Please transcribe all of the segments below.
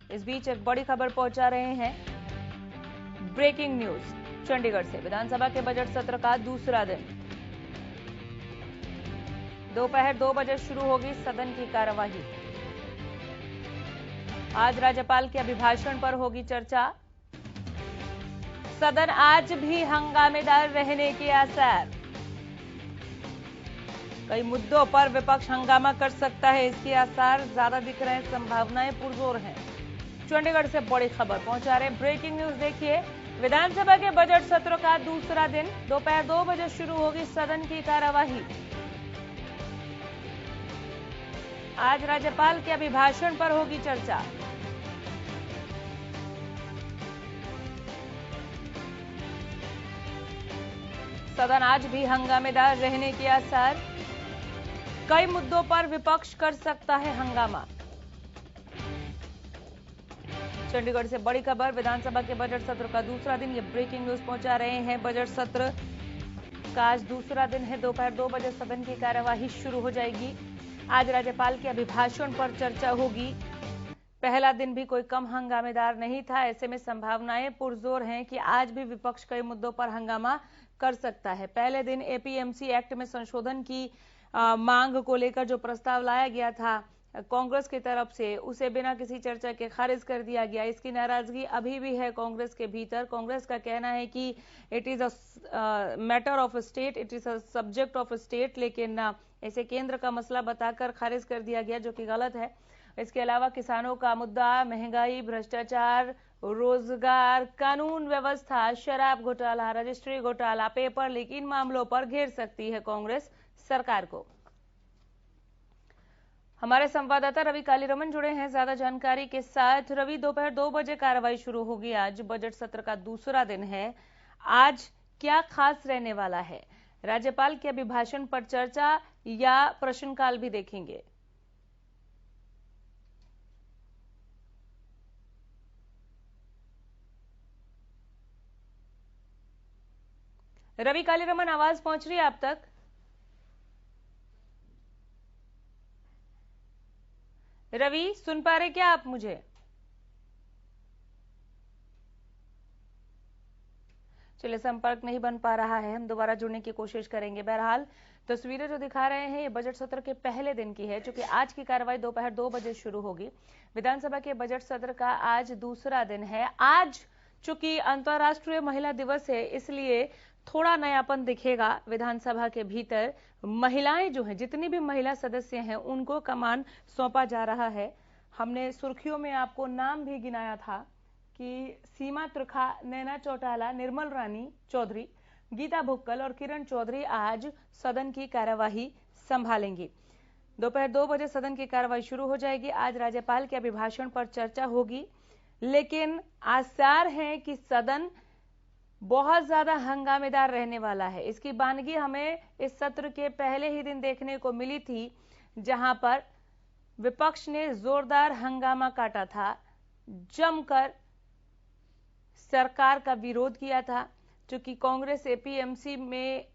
इस बीच एक बड़ी खबर पहुंचा रहे हैं, ब्रेकिंग न्यूज चंडीगढ़ से। विधानसभा के बजट सत्र का दूसरा दिन दोपहर 2 बजे शुरू होगी सदन की कार्यवाही। आज राज्यपाल के अभिभाषण पर होगी चर्चा। सदन आज भी हंगामेदार रहने के आसार। कई मुद्दों पर विपक्ष हंगामा कर सकता है, इसके आसार ज्यादा दिख रहे हैं, संभावनाएं पुरजोर हैं। चंडीगढ़ से बड़ी खबर पहुंचा रहे हैं, ब्रेकिंग न्यूज देखिए। विधानसभा के बजट सत्र का दूसरा दिन दोपहर 2 बजे शुरू होगी सदन की कार्यवाही। आज राज्यपाल के अभिभाषण पर होगी चर्चा। सदन आज भी हंगामेदार रहने के आसार। कई मुद्दों पर विपक्ष कर सकता है हंगामा। चंडीगढ़ से बड़ी खबर, विधानसभा के बजट सत्र का दूसरा दिन, ये ब्रेकिंग न्यूज पहुंचा रहे हैं। बजट सत्र का आज दूसरा दिन है, दोपहर 2 बजे सदन की कार्यवाही शुरू हो जाएगी। आज राज्यपाल के अभिभाषण पर चर्चा होगी। पहला दिन भी कोई कम हंगामेदार नहीं था, ऐसे में संभावनाएं पुरजोर हैं कि आज भी विपक्ष कई मुद्दों पर हंगामा कर सकता है। पहले दिन एपीएमसी एक्ट में संशोधन की मांग को लेकर जो प्रस्ताव लाया गया था कांग्रेस की तरफ से, उसे बिना किसी चर्चा के खारिज कर दिया गया। इसकी नाराजगी अभी भी है कांग्रेस के भीतर। कांग्रेस का कहना है कि it is a matter of state, it is a subject of state, लेकिन इसे केंद्र का मसला बताकर खारिज कर दिया गया, जो कि गलत है। इसके अलावा किसानों का मुद्दा, महंगाई, भ्रष्टाचार, रोजगार, कानून व्यवस्था, शराब घोटाला, रजिस्ट्री घोटाला, पेपर लीक, इन मामलों पर घेर सकती है कांग्रेस सरकार को। हमारे संवाददाता रवि कालीरमन जुड़े हैं ज्यादा जानकारी के साथ। रवि, दोपहर 2 बजे कार्रवाई शुरू होगी। आज बजट सत्र का दूसरा दिन है। आज क्या खास रहने वाला है? राज्यपाल के अभिभाषण पर चर्चा या प्रश्नकाल भी देखेंगे? रवि कालीरमन, आवाज पहुंच रही है आप तक? रवि, सुन पा रहे क्या आप मुझे? चलिए, संपर्क नहीं बन पा रहा है, हम दोबारा जुड़ने की कोशिश करेंगे। बहरहाल तस्वीरें जो दिखा रहे हैं ये बजट सत्र के पहले दिन की है, क्योंकि आज की कार्रवाई दोपहर 2 बजे शुरू होगी। विधानसभा के बजट सत्र का आज दूसरा दिन है। आज चूंकि अंतर्राष्ट्रीय महिला दिवस है, इसलिए थोड़ा नयापन दिखेगा विधानसभा के भीतर। महिलाएं जो हैं, जितनी भी महिला सदस्य हैं, उनको कमान सौंपा जा रहा है। हमने सुर्खियों में आपको नाम भी गिनाया था कि सीमा त्रिखा, नैना चौटाला, निर्मल रानी चौधरी, गीता भुक्कल और किरण चौधरी आज सदन की कार्यवाही संभालेंगी। दोपहर 2 बजे सदन की कार्यवाही शुरू हो जाएगी। आज राज्यपाल के अभिभाषण पर चर्चा होगी, लेकिन आसार हैं कि सदन बहुत ज्यादा हंगामेदार रहने वाला है। इसकी बानगी हमें इस सत्र के पहले ही दिन देखने को मिली थी, जहां पर विपक्ष ने जोरदार हंगामा काटा था, जमकर सरकार का विरोध किया था। क्योंकि कांग्रेस एपीएमसी में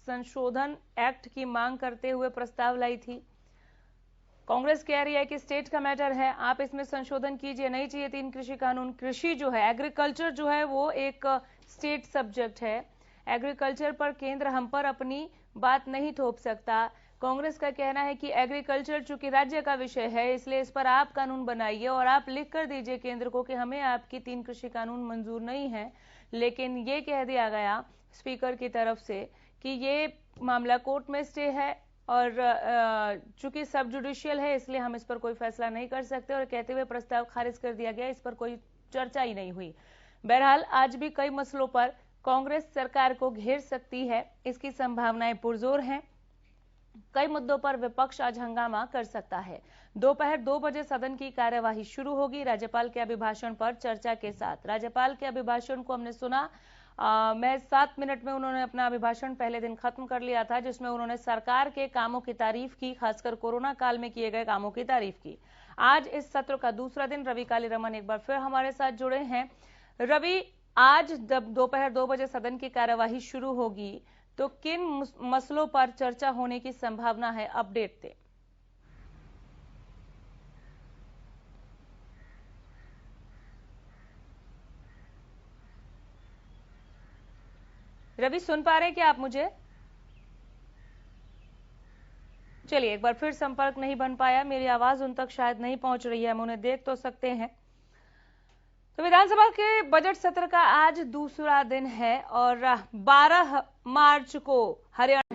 संशोधन एक्ट की मांग करते हुए प्रस्ताव लाई थी। कांग्रेस कह रही है कि स्टेट का मैटर है, आप इसमें संशोधन कीजिए, नहीं चाहिए 3 कृषि कानून। कृषि जो है, एग्रीकल्चर जो है, वो एक स्टेट सब्जेक्ट है। एग्रीकल्चर पर केंद्र हम पर अपनी बात नहीं थोप सकता। कांग्रेस का कहना है कि एग्रीकल्चर चूंकि राज्य का विषय है, इसलिए इस पर आप कानून बनाइए और आप लिख कर दीजिए केंद्र को कि हमें आपकी 3 कृषि कानून मंजूर नहीं है। लेकिन ये कह दिया गया स्पीकर की तरफ से कि ये मामला कोर्ट में स्टे है और चूंकि सब जुडिशियल है, इसलिए हम इस पर कोई फैसला नहीं कर सकते, और कहते हुए प्रस्ताव खारिज कर दिया गया। इस पर कोई चर्चा ही नहीं हुई। बहरहाल आज भी कई मसलों पर कांग्रेस सरकार को घेर सकती है, इसकी संभावनाएं पुरजोर हैं। कई मुद्दों पर विपक्ष आज हंगामा कर सकता है। दोपहर 2 बजे सदन की कार्यवाही शुरू होगी राज्यपाल के अभिभाषण पर चर्चा के साथ। राज्यपाल के अभिभाषण को हमने सुना, मैं 7 मिनट में उन्होंने अपना अभिभाषण पहले दिन खत्म कर लिया था, जिसमें उन्होंने सरकार के कामों की तारीफ की, खासकर कोरोना काल में किए गए कामों की तारीफ की। आज इस सत्र का दूसरा दिन। रवि कालीरमन एक बार फिर हमारे साथ जुड़े हैं। रवि, आज जब दोपहर 2 बजे सदन की कार्यवाही शुरू होगी, तो किन मसलों पर चर्चा होने की संभावना है? अपडेट दें। रवि, सुन पा रहे हैं क्या आप मुझे? चलिए, एक बार फिर संपर्क नहीं बन पाया, मेरी आवाज उन तक शायद नहीं पहुंच रही है, हम उन्हें देख तो सकते हैं। तो विधानसभा के बजट सत्र का आज दूसरा दिन है और 12 मार्च को हरियाणा